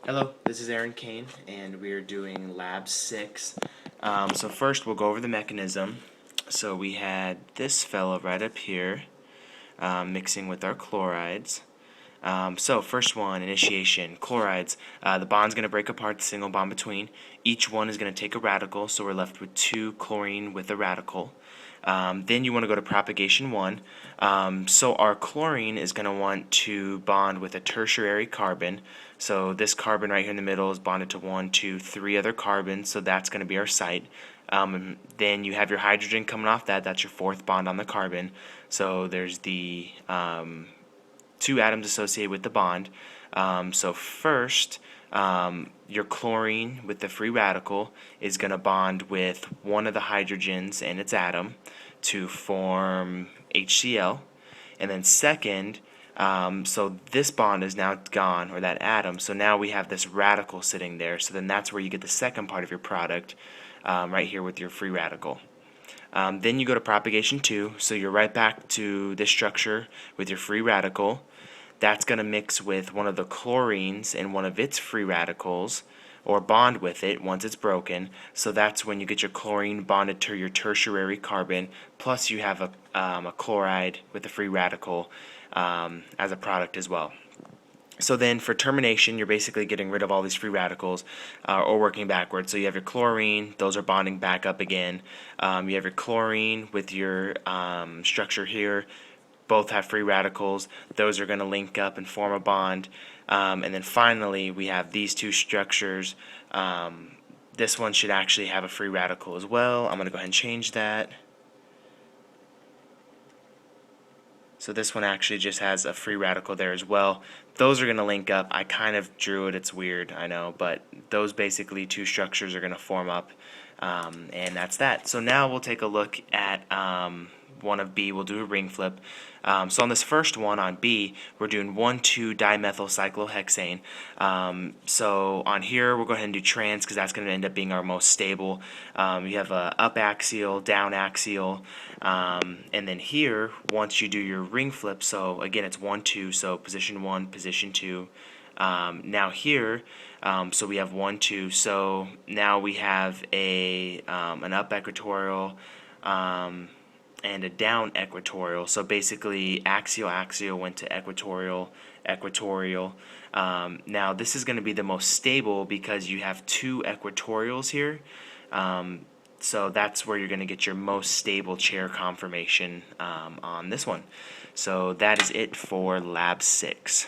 Hello, this is Aaron Kane, and we are doing Lab 6. So first we'll go over the mechanism. So we had this fella right up here mixing with our chlorides. So first one, initiation, chlorides. The bond's going to break apart the single bond between. Each one is going to take a radical, so we're left with 2 chlorine with a radical. Then you want to go to propagation 1. So our chlorine is going to want to bond with a tertiary carbon. So this carbon right here in the middle is bonded to 1, 2, 3 other carbons, so that's going to be our site. Then you have your hydrogen coming off that. That's your 4th bond on the carbon. So there's the 2 atoms associated with the bond. So first, your chlorine with the free radical is going to bond with one of the hydrogens and its atom to form HCl. And then second, so this bond is now gone, or that atom, so now we have this radical sitting there. So then that's where you get the second part of your product, right here with your free radical. Then you go to propagation 2, so you're right back to this structure with your free radical. That's going to mix with one of the chlorines and one of its free radicals, or bond with it once it's broken. So that's when you get your chlorine bonded to your tertiary carbon, plus you have a chloride with a free radical as a product as well. So then for termination, you're basically getting rid of all these free radicals or working backwards. So you have your chlorine, those are bonding back up again. You have your chlorine with your structure here. Both have free radicals. Those are going to link up and form a bond. And then finally, we have these 2 structures. This one should actually have a free radical as well. I'm going to go ahead and change that. So this one actually just has a free radical there as well. Those are going to link up. I kind of drew it. It's weird, I know, but those basically 2 structures are going to form up, and that's that. So now we'll take a look at one of B. We'll do a ring flip. So on this first one on B, we're doing 1,2-dimethylcyclohexane. So on here, we'll go ahead and do trans because that's going to end up being our most stable. You have a up axial, down axial, and then here, once you do your ring flip, so again it's 1, 2, so position 1, position 2. Now here, so we have 1, 2, so now we have an up equatorial and a down equatorial. So basically axial went to equatorial. Now this is going to be the most stable because you have 2 equatorials here. So that's where you're going to get your most stable chair conformation on this one. So that is it for Lab 6.